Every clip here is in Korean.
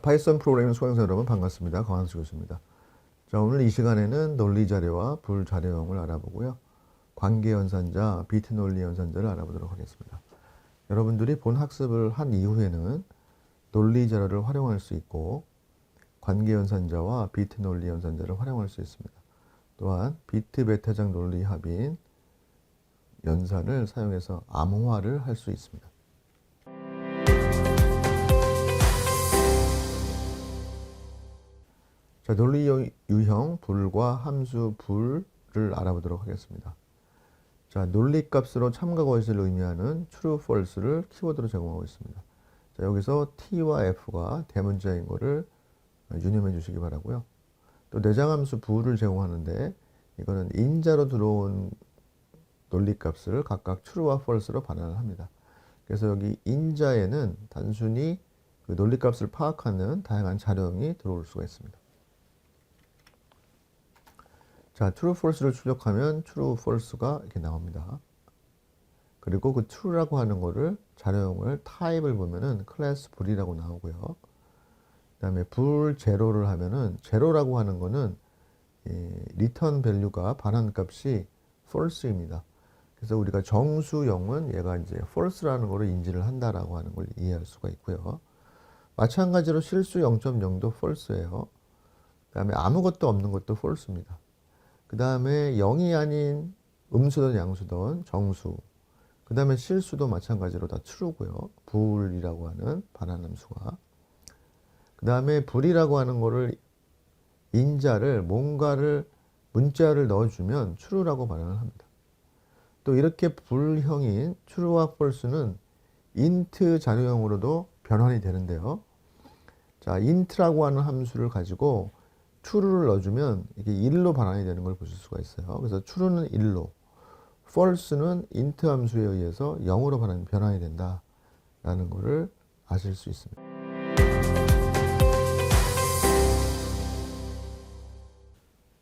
파이썬 프로그래밍 수강생 여러분 반갑습니다. 강한수 교수입니다. 자, 오늘 이 시간에는 논리 자료와 불자료형을 알아보고요. 관계연산자, 비트 논리 연산자를 알아보도록 하겠습니다. 여러분들이 본 학습을 한 이후에는 논리 자료를 활용할 수 있고 관계연산자와 비트 논리 연산자를 활용할 수 있습니다. 또한 비트 베타장 논리 합인 연산을 사용해서 암호화를 할 수 있습니다. 자, 논리 유형 불과 함수 불을 알아보도록 하겠습니다. 자, 논리 값으로 참가 것을 의미하는 true, false를 키워드로 제공하고 있습니다. 자, 여기서 t와 f가 대문자인 것을 유념해 주시기 바라고요. 또 내장함수 불을 제공하는데 이거는 인자로 들어온 논리 값을 각각 true와 false로 반환을 합니다. 그래서 여기 인자에는 단순히 그 논리 값을 파악하는 다양한 자료형이 들어올 수가 있습니다. 자, true, false를 출력하면 true, false가 이렇게 나옵니다. 그리고 그 true라고 하는 거를 자료형을 타입을 보면은 클래스 불이라고 나오고요. 그 다음에 불 제로를 하면은 제로라고 하는 거는 리턴 밸류가 반환값이 false입니다. 그래서 우리가 정수형은 얘가 이제 false라는 거를 인지를 한다라고 하는 걸 이해할 수가 있고요. 마찬가지로 실수 0.0도 false예요. 그 다음에 아무것도 없는 것도 false입니다. 그 다음에 0이 아닌 음수든 양수든 정수, 그 다음에 실수도 마찬가지로 다 true고요. 불이라고 하는 반환함수가. 그 다음에 불이라고 하는 거를 인자를 뭔가를 문자를 넣어주면 true라고 반환을 합니다. 또 이렇게 불형인 true와 false는 int 자료형으로도 변환이 되는데요. 자, int라고 하는 함수를 가지고 true를 넣어주면 이게 1로 반환이 되는 걸 보실 수가 있어요. 그래서 true는 1로, false는 int 함수에 의해서 0으로 변환이 된다라는 것을 아실 수 있습니다.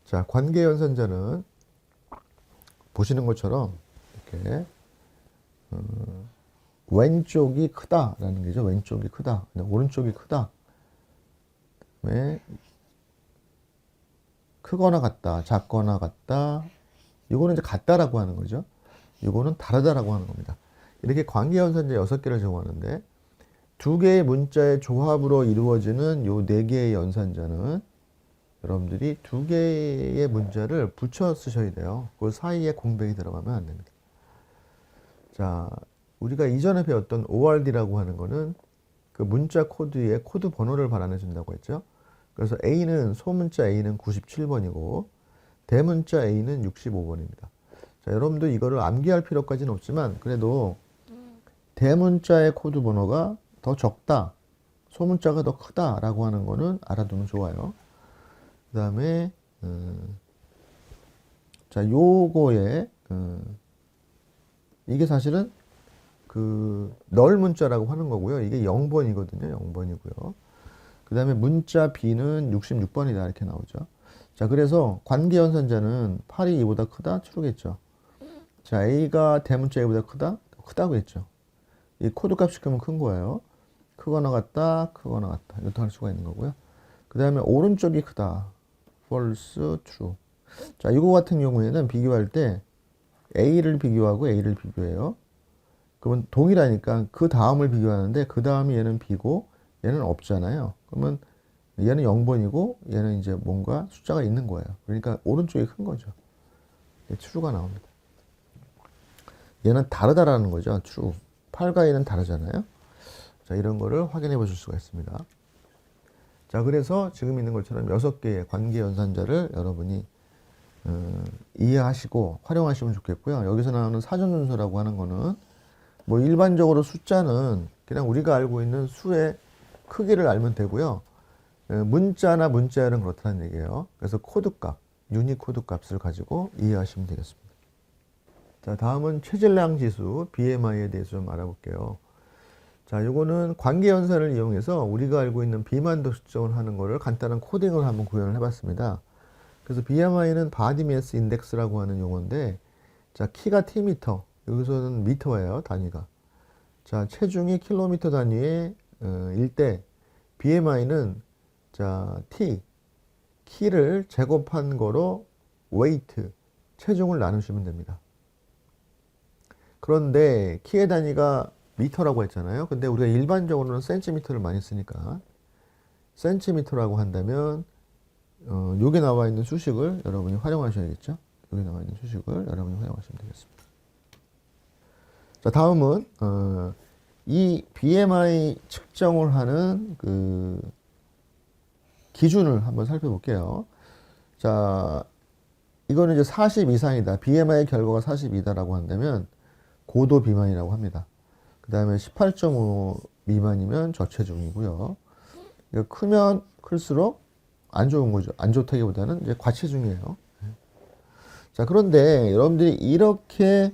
자, 관계연산자는 보시는 것처럼 이렇게 왼쪽이 크다라는 게죠. 왼쪽이 크다, 오른쪽이 크다. 그다음에 크거나 같다, 작거나 같다. 이거는 이제 같다라고 하는 거죠. 이거는 다르다라고 하는 겁니다. 이렇게 관계연산자 6개를 제공하는데 2개의 문자의 조합으로 이루어지는 요 4개의 연산자는 여러분들이 2개의 문자를 붙여 쓰셔야 돼요. 그 사이에 공백이 들어가면 안 됩니다. 자, 우리가 이전에 배웠던 ORD라고 하는 거는 그 문자 코드에 코드 번호를 반환해 준다고 했죠. 그래서 A는 소문자 A는 97번이고 대문자 A는 65번입니다. 자, 여러분도 이거를 암기할 필요까지는 없지만 그래도 대문자의 코드 번호가 더 적다, 소문자가 더 크다라고 하는 거는 알아두면 좋아요. 그 다음에 자, 요거에 이게 사실은 그 널 문자라고 하는 거고요. 이게 0번이거든요. 0번이고요. 그 다음에 문자 B는 66번이다 이렇게 나오죠. 자, 그래서 관계연산자는 8이 2보다 크다? true겠죠. 자, A가 대문자 A보다 크다? 크다고 했죠. 이 코드 값이 크면 큰 거예요. 크거나 같다, 크거나 같다. 이것도 할 수가 있는 거고요. 그 다음에 오른쪽이 크다. false, true. 자, 이거 같은 경우에는 비교할 때 A를 비교하고 A를 비교해요. 그러면 동일하니까 그 다음을 비교하는데 그 다음이 얘는 B고 얘는 없잖아요. 그러면 얘는 0번이고 얘는 이제 뭔가 숫자가 있는 거예요. 그러니까 오른쪽이 큰 거죠. true가 나옵니다. 얘는 다르다라는 거죠. true. 8과 2는 다르잖아요. 자, 이런 거를 확인해 보실 수가 있습니다. 자, 그래서 지금 있는 것처럼 6개의 관계 연산자를 여러분이 이해하시고 활용하시면 좋겠고요. 여기서 나오는 사전순서라고 하는 거는 뭐 일반적으로 숫자는 그냥 우리가 알고 있는 수의 크기를 알면 되고요. 문자나 문자열은 그렇다는 얘기예요. 그래서 코드값, 유니코드 값을 가지고 이해하시면 되겠습니다. 자, 다음은 체질량 지수 BMI에 대해서 좀 알아볼게요. 자, 요거는 관계연산을 이용해서 우리가 알고 있는 비만도 측정을 하는 거를 간단한 코딩을 한번 구현을 해봤습니다. 그래서 BMI는 Body Mass Index라고 하는 용어인데, 자, 키가 T미터, 여기서는 미터예요, 단위가. 자, 체중이 킬로미터 단위의 일 때 BMI는 자, 키를 제곱한 거로 weight, 체중을 나누시면 됩니다. 그런데 키의 단위가 미터라고 했잖아요. 근데 우리가 일반적으로는 센티미터를 많이 쓰니까 센티미터라고 한다면 여기 나와 있는 수식을 여러분이 활용하셔야겠죠. 여기 나와 있는 수식을 여러분이 활용하시면 되겠습니다. 자, 다음은 이 BMI 측정을 하는 그 기준을 한번 살펴볼게요. 자, 이거는 이제 40 이상이다. BMI 결과가 40이다라고 한다면 고도 비만이라고 합니다. 그 다음에 18.5 미만이면 저체중이고요. 크면 클수록 안 좋은 거죠. 안 좋다기보다는 이제 과체중이에요. 자, 그런데 여러분들이 이렇게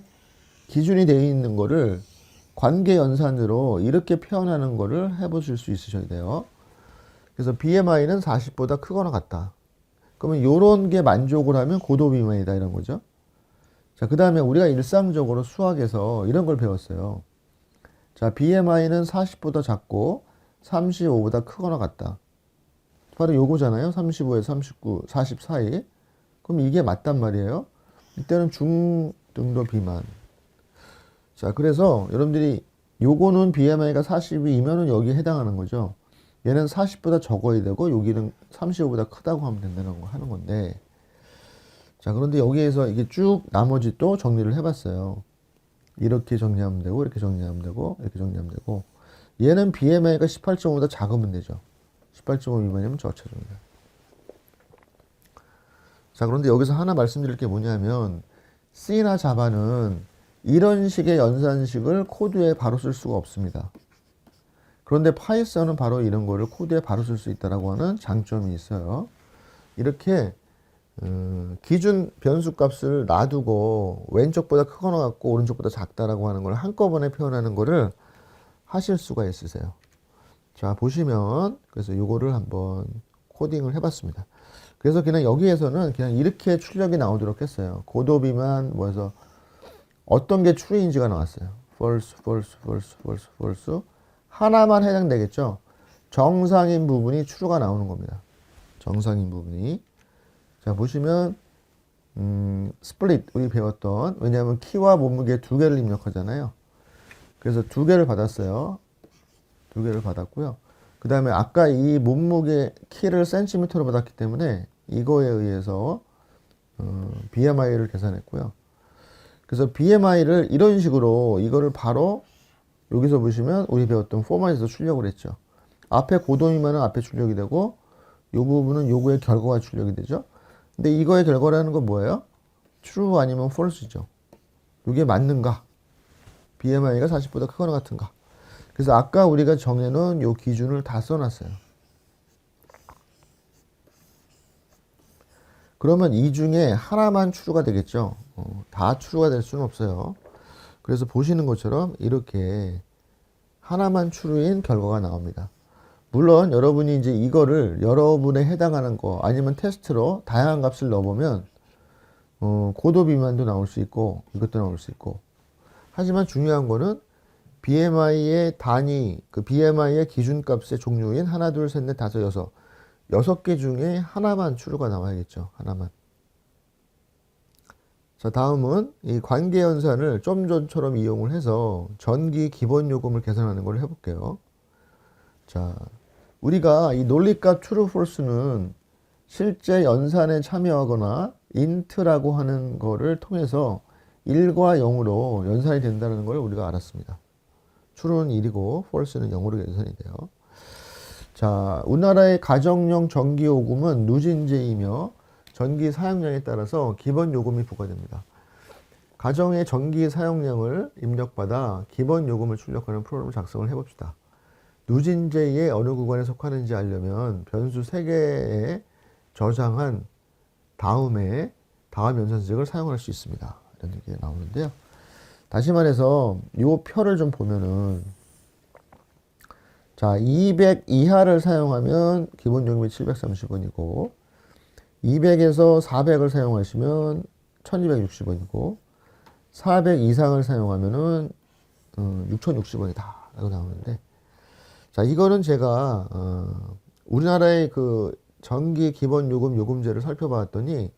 기준이 되어 있는 거를 관계 연산으로 이렇게 표현하는 거를 해보실 수 있으셔야 돼요. 그래서 BMI는 40보다 크거나 같다. 그러면 이런 게 만족을 하면 고도 비만이다 이런 거죠. 자, 그 다음에 우리가 일상적으로 수학에서 이런 걸 배웠어요. 자, BMI는 40보다 작고 35보다 크거나 같다. 바로 요거잖아요. 35에서 39, 40 사이. 그럼 이게 맞단 말이에요. 이때는 중등도 비만. 자, 그래서 여러분들이 요거는 BMI가 40이면은 여기에 해당하는 거죠. 얘는 40보다 적어야 되고 여기는 35보다 크다고 하면 된다는 거 하는 건데. 자, 그런데 여기에서 이게 쭉 나머지 또 정리를 해봤어요. 이렇게 정리하면 되고 이렇게 정리하면 되고 이렇게 정리하면 되고 얘는 BMI가 18.5보다 작으면 되죠. 18.5 미만이면 저체중이다. 자, 그런데 여기서 하나 말씀드릴 게 뭐냐면 C나 자바는 이런 식의 연산식을 코드에 바로 쓸 수가 없습니다. 그런데 파이썬은 바로 이런 거를 코드에 바로 쓸 수 있다라고 하는 장점이 있어요. 이렇게 기준 변수 값을 놔두고 왼쪽보다 크거나 같고 오른쪽보다 작다라고 하는 걸 한꺼번에 표현하는 거를 하실 수가 있으세요. 자, 보시면 그래서 요거를 한번 코딩을 해봤습니다. 그래서 그냥 여기에서는 그냥 이렇게 출력이 나오도록 했어요. 고도 비만 뭐해서 어떤 게 true인지가 나왔어요. false, false, false, false, false. 하나만 해당되겠죠. 정상인 부분이 true가 나오는 겁니다. 정상인 부분이. 자, 보시면 split 우리 배웠던, 왜냐하면 키와 몸무게 두 개를 입력하잖아요. 그래서 두 개를 받았어요. 두 개를 받았고요. 그 다음에 아까 이 몸무게 키를 센티미터로 받았기 때문에 이거에 의해서 BMI를 계산했고요. 그래서 BMI를 이런 식으로 이거를 바로 여기서 보시면 우리 배웠던 포맷에서 출력을 했죠. 앞에 고도 미만은 앞에 출력이 되고 이 부분은 요거의 결과가 출력이 되죠. 근데 이거의 결과라는 건 뭐예요? true 아니면 false죠. 이게 맞는가? BMI가 40보다 크거나 같은가? 그래서 아까 우리가 정해놓은 요 기준을 다 써놨어요. 그러면 이 중에 하나만 true가 되겠죠. 다 true가 될 수는 없어요. 그래서 보시는 것처럼 이렇게 하나만 true인 결과가 나옵니다. 물론 여러분이 이제 이거를 여러분에 해당하는 거 아니면 테스트로 다양한 값을 넣어보면 고도 비만도 나올 수 있고 이것도 나올 수 있고, 하지만 중요한 거는 BMI의 단위, 그 BMI의 기준값의 종류인 하나, 둘, 셋, 넷, 다섯, 여섯 개 중에 하나만 true가 나와야겠죠. 하나만. 자, 다음은 이 관계연산을 좀 전처럼 이용을 해서 전기 기본 요금을 계산하는 걸 해볼게요. 자, 우리가 이 논리값 true, false는 실제 연산에 참여하거나 int라고 하는 거를 통해서 1과 0으로 연산이 된다는 걸 우리가 알았습니다. true는 1이고 false는 0으로 연산이 돼요. 자, 우리나라의 가정용 전기요금은 누진제이며 전기 사용량에 따라서 기본 요금이 부과됩니다. 가정의 전기 사용량을 입력받아 기본 요금을 출력하는 프로그램을 작성을 해봅시다. 누진제의 어느 구간에 속하는지 알려면 변수 3개에 저장한 다음 연산식을 사용할 수 있습니다. 이런 얘기가 나오는데요. 다시 말해서 이 표를 좀 보면은, 자, 200 이하를 사용하면 기본 요금이 730원이고 200에서 400을 사용하시면 1260원이고 400 이상을 사용하면은 6060원이다 라고 나오는데, 자, 이거는 제가 우리나라의 그 전기 기본 요금 요금제를 살펴봤더니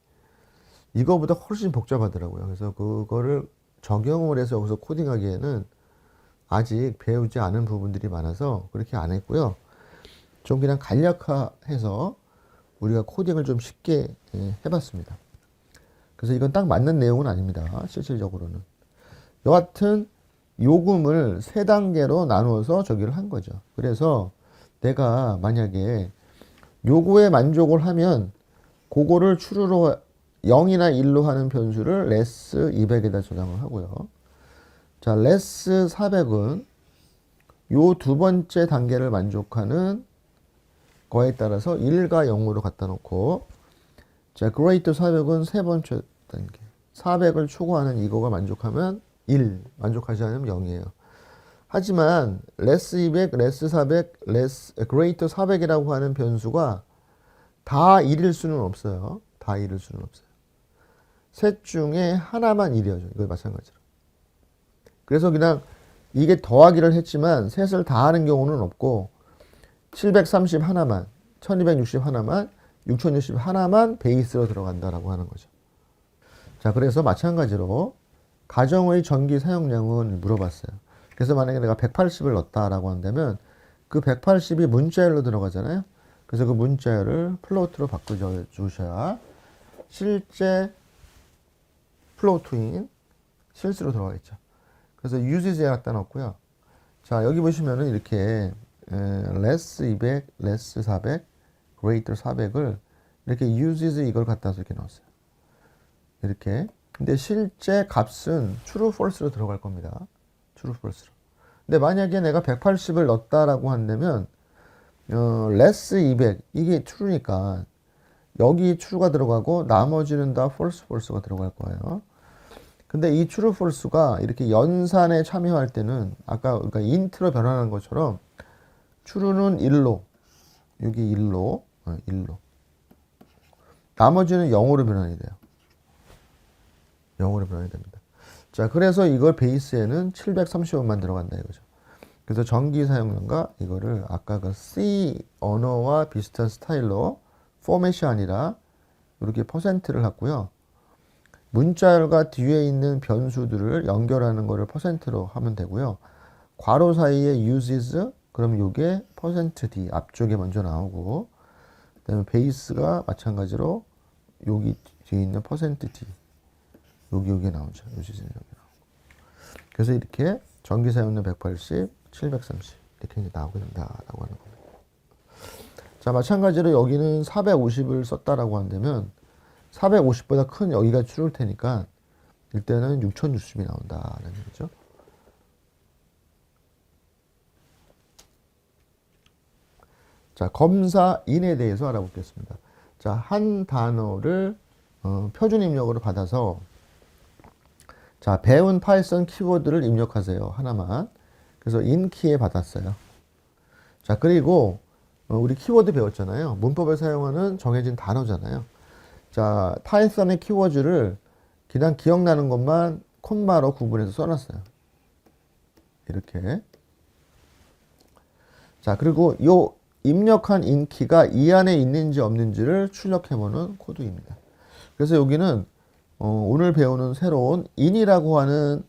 이거보다 훨씬 복잡하더라고요. 그래서 그거를 적용을 해서 여기서 코딩하기에는 아직 배우지 않은 부분들이 많아서 그렇게 안 했고요. 좀 그냥 간략화해서 우리가 코딩을 좀 쉽게 해봤습니다. 그래서 이건 딱 맞는 내용은 아닙니다. 실질적으로는. 여하튼 요금을 세 단계로 나누어서 저기를 한 거죠. 그래서 내가 만약에 요거에 만족을 하면 그거를 추루로 0이나 1로 하는 변수를 less 200에다 저장을 하고요. 자, less 400은 요 두 번째 단계를 만족하는 거에 따라서 1과 0으로 갖다 놓고, 자, greater 400은 세 번째 단계. 400을 초과하는 이거가 만족하면 1, 만족하지 않으면 0이에요. 하지만 less 200, less 400, less greater 400이라고 하는 변수가 다 1일 수는 없어요. 다 1일 수는 없어요. 셋 중에 하나만 1이어져. 이거 마찬가지로. 그래서 그냥 이게 더하기를 했지만 셋을 다 하는 경우는 없고 730 하나만, 1260 하나만, 6060 하나만 베이스로 들어간다라고 하는 거죠. 자, 그래서 마찬가지로 가정의 전기 사용량은 물어봤어요. 그래서 만약에 내가 180을 넣었다라고 한다면 그 180이 문자열로 들어가잖아요. 그래서 그 문자열을 플로트로 바꿔주셔야 실제 플로트인 실수로 들어가겠죠. 그래서 usage에 갖다 놓고요. 자, 여기 보시면은 이렇게 less 200, less 400, greater 400을 이렇게 uses 이걸 갖다 서 이렇게 넣었어요. 이렇게. 근데 실제 값은 true, false로 들어갈 겁니다. true, false로. 근데 만약에 내가 180을 넣었다라고 한다면 less 200 이게 true니까 여기 true가 들어가고 나머지는 다 false, false가 들어갈 거예요. 근데 이 true, false가 이렇게 연산에 참여할 때는 아까 그러니까 int로 변환한 것처럼 true는 1로 여기 1로 나머지는 0으로 변환이 돼요. 0으로 변환이 됩니다. 자, 그래서 이걸 베이스에는 730원만 들어간다 이거죠. 그래서 전기 사용량과 이거를 아까 그 C 언어와 비슷한 스타일로 포맷이 아니라 이렇게 퍼센트를 갖고요. 문자열과 뒤에 있는 변수들을 연결하는 거를 퍼센트로 하면 되고요. 괄호 사이에 uses 그럼 이게 %d 앞쪽에 먼저 나오고 그다음에 베이스가 마찬가지로 여기 뒤에 있는 %d 여기 나오죠. uses는 여기 나오고. 그래서 이렇게 전기 사용량 180, 730 이렇게 이제 나오게 된다라고 하는 겁니다. 자, 마찬가지로 여기는 450을 썼다라고 한다면 450보다 큰 여기가 줄을 테니까 이때는 6060이 나온다라는 얘기죠. 자, 검사인에 대해서 알아보겠습니다. 자, 한 단어를 표준 입력으로 받아서 자, 배운 파이썬 키워드를 입력하세요. 하나만. 그래서 인키에 받았어요. 자, 그리고 우리 키워드 배웠잖아요. 문법에 사용하는 정해진 단어잖아요. 자, 파이썬의 키워드를 그냥 기억나는 것만 콤마로 구분해서 써놨어요. 이렇게. 자, 그리고 요 입력한 인키가 이 안에 있는지 없는지를 출력해보는 코드입니다. 그래서 여기는 오늘 배우는 새로운 in이라고 하는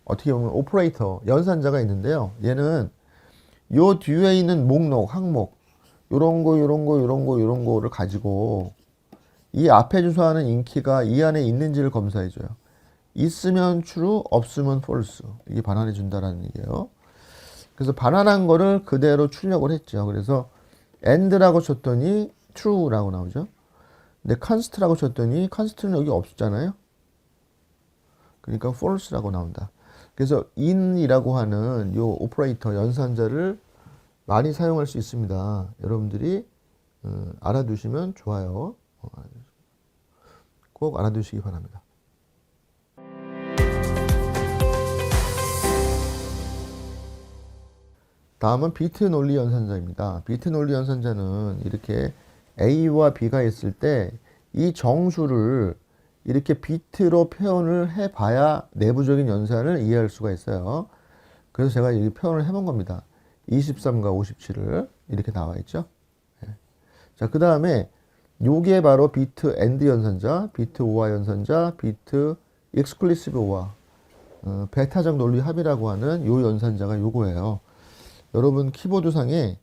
어떻게 보면 오퍼레이터, 연산자가 있는데요. 얘는 요 뒤에 있는 목록, 항목 요런 거를 가지고 이 앞에 주소하는 인키가 이 안에 있는지를 검사해줘요. 있으면 true, 없으면 false. 이게 반환해 준다라는 얘기예요. 그래서 반환한 거를 그대로 출력을 했죠. 그래서 and라고 쳤더니 true라고 나오죠. 근데 const라고 쳤더니 const는 여기 없잖아요. 그러니까 false라고 나온다. 그래서 in이라고 하는 요 오퍼레이터 연산자를 많이 사용할 수 있습니다. 여러분들이 알아두시면 좋아요. 꼭 알아두시기 바랍니다. 다음은 비트 논리 연산자입니다. 비트 논리 연산자는 이렇게 A와 B가 있을 때 이 정수를 이렇게 비트로 표현을 해봐야 내부적인 연산을 이해할 수가 있어요. 그래서 제가 여기 표현을 해본 겁니다. 23과 57을 이렇게 나와 있죠. 예. 자, 그 다음에 요게 바로 비트 AND 연산자, 비트 OR 연산자, 비트 exclusive OR, 배타적 논리 합이라고 하는 요 연산자가 요거예요. 여러분 키보드상에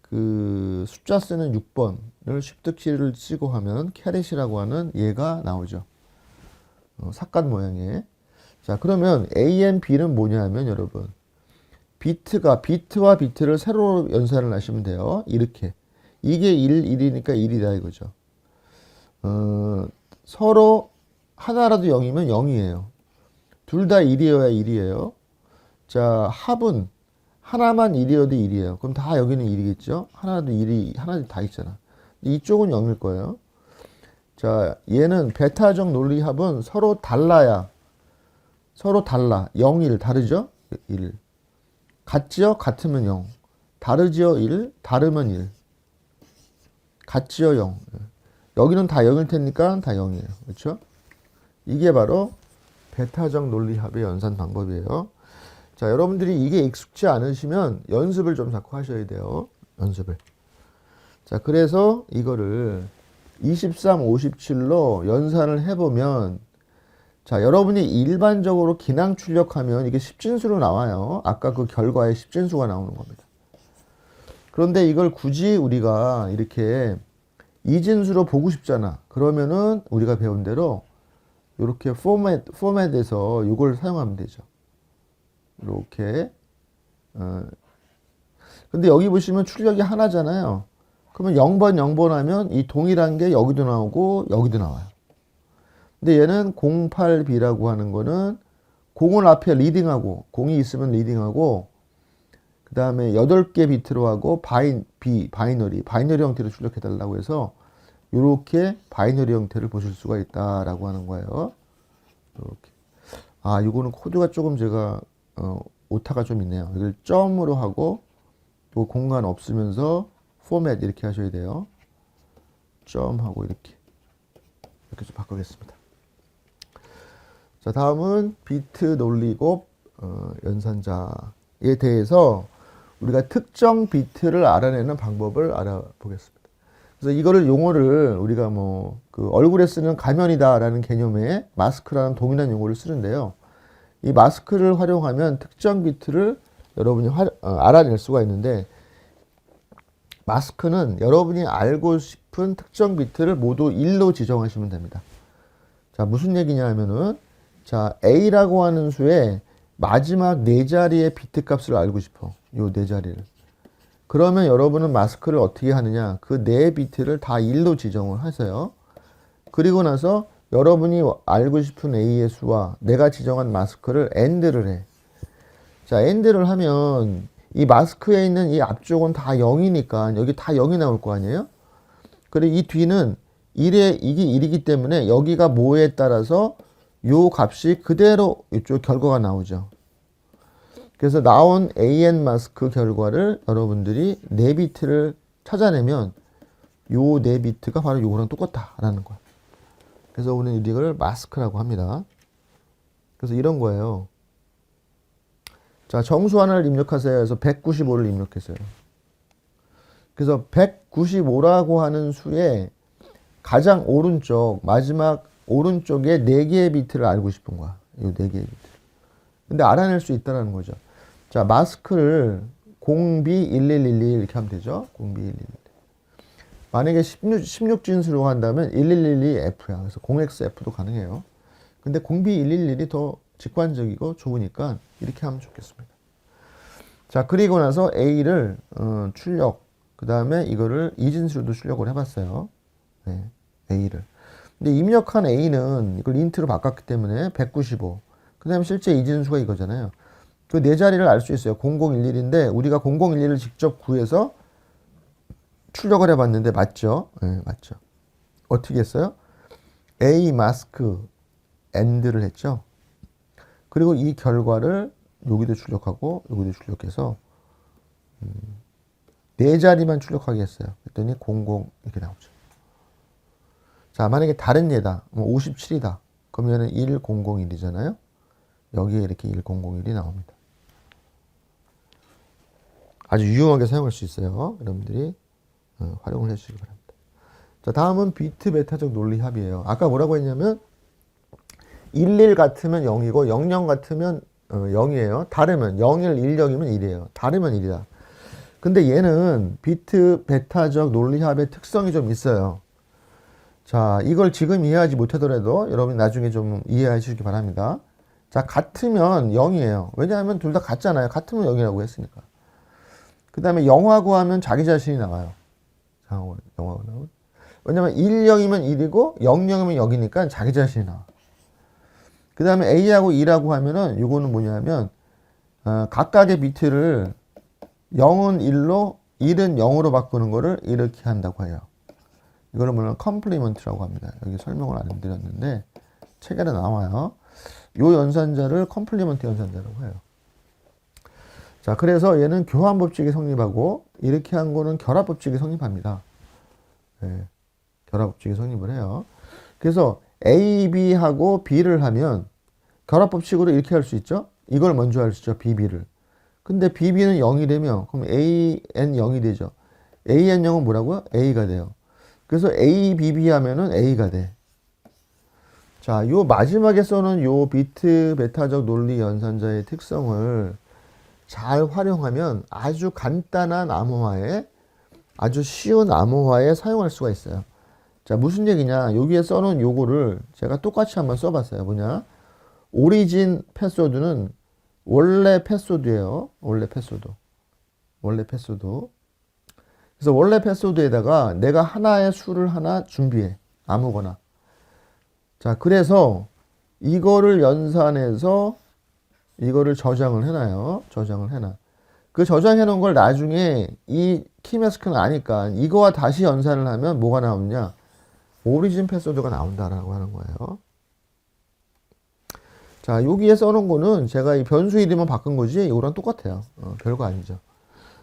그 숫자 쓰는 6번을 쉬프트키를 치고 하면 캐릿이라고 하는 얘가 나오죠. 삭간 모양의. 자, 그러면 A, B는 뭐냐면 여러분 비트와 비트를 세로 연산을 하시면 돼요. 이렇게. 이게 1이니까 1이다 이거죠. 서로 하나라도 0이면 0이에요. 둘 다 1이어야 1이에요. 자, 합은 하나만 1이어도 1이에요. 그럼 다 여기는 1이겠죠? 하나도 1이, 하나도 다 있잖아. 이쪽은 0일 거예요. 자, 얘는 베타적 논리 합은 서로 달라야. 서로 달라. 0, 1. 다르죠? 1. 같지요? 같으면 0. 다르지요? 1. 다르면 1. 같지요? 0. 여기는 다 0일 테니까 다 0이에요. 그렇죠? 이게 바로 베타적 논리 합의 연산 방법이에요. 자, 여러분들이 이게 익숙지 않으시면 연습을 좀 자꾸 하셔야 돼요. 연습을. 자, 그래서 이거를 23, 57로 연산을 해보면, 자, 여러분이 일반적으로 기낭 출력하면 이게 10진수로 나와요. 아까 그 결과에 10진수가 나오는 겁니다. 그런데 이걸 굳이 우리가 이렇게 2진수로 보고 싶잖아. 그러면은 우리가 배운 대로 이렇게 포맷에서 이걸 사용하면 되죠. 이렇게. 근데 여기 보시면 출력이 하나잖아요. 그러면 0번, 0번 하면 이 동일한 게 여기도 나오고 여기도 나와요. 근데 얘는 08B라고 하는 거는 공을 앞에 리딩하고, 공이 있으면 리딩하고, 그 다음에 8개 비트로 하고, 바이너리 형태로 출력해달라고 해서, 이렇게 바이너리 형태를 보실 수가 있다라고 하는 거예요. 이렇게. 아, 이거는 코드가 조금 제가, 오타가 좀 있네요. 이걸 점으로 하고, 또 공간 없으면서, 포맷 이렇게 하셔야 돼요. 점하고 이렇게. 이렇게 좀 바꾸겠습니다. 자, 다음은 비트 논리곱 연산자에 대해서 우리가 특정 비트를 알아내는 방법을 알아보겠습니다. 그래서 이거를 용어를 우리가 그 얼굴에 쓰는 가면이다라는 개념의 마스크라는 동일한 용어를 쓰는데요. 이 마스크를 활용하면 특정 비트를 여러분이 알아낼 수가 있는데, 마스크는 여러분이 알고 싶은 특정 비트를 모두 1로 지정하시면 됩니다. 자, 무슨 얘기냐 하면은, 자, A라고 하는 수의 마지막 4자리의 비트 값을 알고 싶어. 요 4자리를. 그러면 여러분은 마스크를 어떻게 하느냐. 그 4비트를 다 1로 지정을 하세요. 그리고 나서 여러분이 알고 싶은 A의 수와 내가 지정한 마스크를 AND를 해. 자, AND를 하면 이 마스크에 있는 이 앞쪽은 다 0이니까 여기 다 0이 나올 거 아니에요? 그리고 이 뒤는 이게 1이기 때문에 여기가 뭐에 따라서 요 값이 그대로 이쪽 결과가 나오죠. 그래서 나온 AN 마스크 결과를 여러분들이 4비트를 찾아내면 요 4비트가 바로 요거랑 똑같다라는 거야. 그래서 우리는 이걸 마스크라고 합니다. 그래서 이런 거예요. 자, 정수 하나를 입력하세요 해서 195를 입력했어요. 그래서 195라고 하는 수의 가장 오른쪽, 마지막 오른쪽에 4개의 비트를 알고 싶은 거야. 이 4개의 비트. 근데 알아낼 수 있다는 거죠. 자, 마스크를 0B1111 이렇게 하면 되죠. 0B1111. 만약에 16진수로 한다면 1112F야. 그래서 0XF도 가능해요. 근데 0B111이 더 직관적이고 좋으니까 이렇게 하면 좋겠습니다. 자, 그리고 나서 A를 출력, 그 다음에 이거를 2진수로도 출력을 해봤어요. 네, A를. 근데 입력한 A는 이걸 인트로 바꿨기 때문에 195. 그 다음에 실제 2진수가 이거잖아요. 그 4자리를 알 수 있어요. 0011인데 우리가 0011을 직접 구해서 출력을 해봤는데 맞죠? 네, 맞죠. 어떻게 했어요? A 마스크 AND를 했죠. 그리고 이 결과를 여기도 출력하고 여기도 출력해서 4자리만 출력하게 했어요. 그랬더니 00 이렇게 나오죠. 자, 만약에 다른 예다. 57이다. 그러면 1001이잖아요. 여기에 이렇게 1001이 나옵니다. 아주 유용하게 사용할 수 있어요. 여러분들이 활용을 해주시기 바랍니다. 자, 다음은 비트 베타적 논리 합이에요. 아까 뭐라고 했냐면 11 같으면 0이고 00 같으면 0이에요. 다르면 01, 10이면 1이에요. 다르면 1이다. 근데 얘는 비트 베타적 논리합의 특성이 좀 있어요. 자, 이걸 지금 이해하지 못하더라도 여러분 나중에 좀 이해해 주시기 바랍니다. 자, 같으면 0이에요. 왜냐하면 둘 다 같잖아요. 같으면 0이라고 했으니까. 그 다음에 0하고 하면 자기 자신이 나와요. 자, 0하고 나오면. 왜냐면 1, 0이면 1이고 0, 0이면 0이니까 자기 자신이 나와. 그 다음에 A하고 2라고 하면은 이거는 뭐냐면 각각의 비트를 0은 1로 1은 0으로 바꾸는 거를 이렇게 한다고 해요. 이거를 뭐냐면 컴플리먼트라고 합니다. 여기 설명을 안 드렸는데 책에도 나와요. 요 연산자를 컴플리먼트 연산자라고 해요. 자, 그래서 얘는 교환 법칙이 성립하고 이렇게 한 거는 결합 법칙이 성립합니다. 네, 결합 법칙이 성립을 해요. 그래서 A, B하고 B를 하면 결합 법칙으로 이렇게 할 수 있죠. 이걸 먼저 할 수 있죠. B, B를. 근데 B, B는 0이 되면 그럼 A, N 0이 되죠. A, N 0은 뭐라고요? A가 돼요. 그래서 A, B, B 하면은 A가 돼. 자, 요 마지막에 써놓은 요 비트 베타적 논리 연산자의 특성을 잘 활용하면 아주 간단한 암호화에 아주 쉬운 암호화에 사용할 수가 있어요. 자, 무슨 얘기냐? 여기에 써놓은 요거를 제가 똑같이 한번 써봤어요. 뭐냐? 오리진 패스워드는 원래 패스워드예요. 원래 패스워드. 원래 패스워드. 그래서 원래 패스워드에다가 내가 하나의 수를 하나 준비해. 아무거나. 자, 그래서 이거를 연산해서 이거를 저장을 해놔요. 저장을 해놔. 그 저장해 놓은 걸 나중에 이 키매스크는 아니까 이거와 다시 연산을 하면 뭐가 나오느냐? 오리진 패스워드가 나온다라고 하는 거예요. 자, 여기에 써놓은 거는 제가 이 변수 이름만 바꾼 거지 이거랑 똑같아요. 별거 아니죠.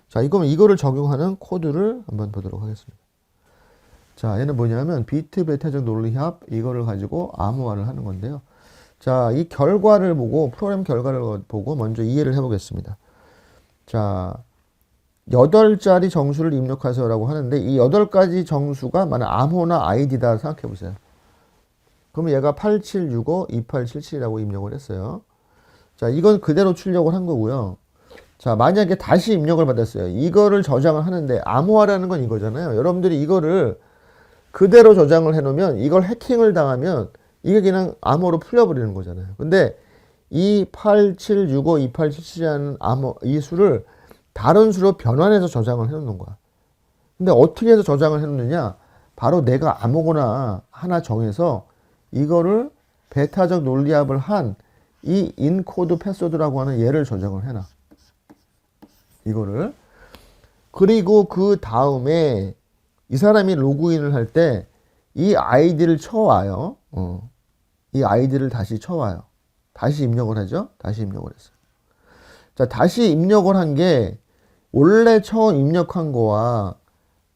자, 이거를 적용하는 코드를 한번 보도록 하겠습니다. 자, 얘는 뭐냐면 비트 베타적 논리합 이거를 가지고 암호화를 하는 건데요. 자, 이 결과를 보고 프로그램 결과를 보고 먼저 이해를 해보겠습니다. 자, 8자리 정수를 입력하세요라고 하는데 이 8가지 정수가 만약 암호나 아이디다 생각해 보세요. 그러면 얘가 8765 2877이라고 입력을 했어요. 자, 이건 그대로 출력을 한 거고요. 자, 만약에 다시 입력을 받았어요. 이거를 저장을 하는데 암호화라는 건 이거잖아요. 여러분들이 이거를 그대로 저장을 해 놓으면 이걸 해킹을 당하면 이게 그냥 암호로 풀려버리는 거잖아요. 근데 이 8765 2877이라는 암호 이 수를 다른 수로 변환해서 저장을 해 놓는 거야. 근데 어떻게 해서 저장을 해 놓느냐? 바로 내가 아무거나 하나 정해서 이거를 베타적 논리합을 한 이 인코드 패스워드라고 하는 얘를 저장을 해놔. 이거를. 그리고 그 다음에 이 사람이 로그인을 할 때 이 아이디를 쳐와요. 이 아이디를 다시 쳐와요. 다시 입력을 하죠. 다시 입력을 했어요. 자, 다시 입력을 한 게 원래 처음 입력한 거와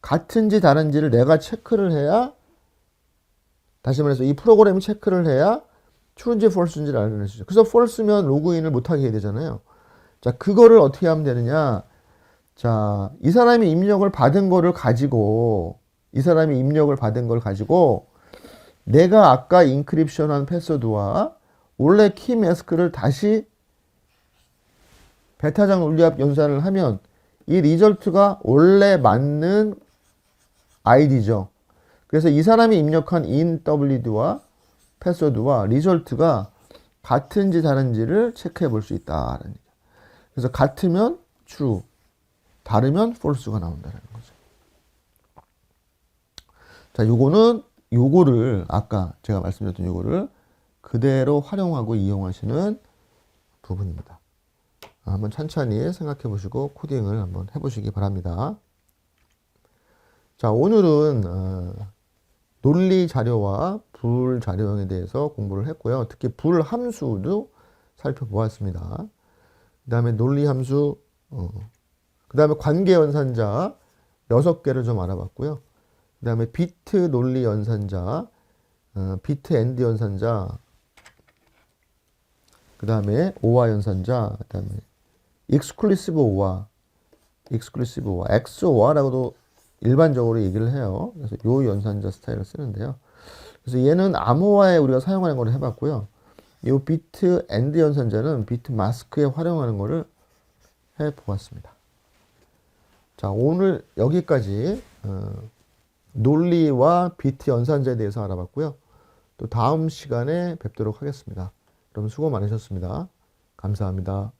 같은지 다른지를 내가 체크를 해야, 다시 말해서 이 프로그램이 체크를 해야 true인지 false인지를 알려주죠. 그래서 false면 로그인을 못하게 해야 되잖아요. 자, 그거를 어떻게 하면 되느냐. 자, 이 사람이 입력을 받은 거를 가지고, 내가 아까 인크립션한 패스워드와 원래 키 매스크를 다시 베타적 논리합 연산을 하면 이 리절트가 원래 맞는 아이디죠. 그래서 이 사람이 입력한 inwd와 패스워드와 리절트가 같은지 다른지를 체크해 볼 수 있다라는 얘기죠. 그래서 같으면 true, 다르면 false가 나온다는 거죠. 자, 요거를 아까 제가 말씀드렸던 요거를 그대로 활용하고 이용하시는 부분입니다. 한번 천천히 생각해 보시고 코딩을 한번 해보시기 바랍니다. 자, 오늘은 논리 자료와 불 자료형에 대해서 공부를 했고요. 특히 불 함수도 살펴보았습니다. 그 다음에 논리 함수, 그 다음에 관계 연산자 6개를 좀 알아봤고요. 그 다음에 비트 논리 연산자, 비트 엔드 연산자, 그 다음에 오화 연산자, 그 다음에 익스클루시브 오화, exclusive와 XOR라고도 일반적으로 얘기를 해요. 그래서 요 연산자 스타일을 쓰는데요. 그래서 얘는 암호화에 우리가 사용하는 걸 해봤고요. 이 비트 엔드 연산자는 비트 마스크에 활용하는 것을 해보았습니다. 자, 오늘 여기까지 논리와 비트 연산자에 대해서 알아봤고요. 또 다음 시간에 뵙도록 하겠습니다. 그럼 수고 많으셨습니다. 감사합니다.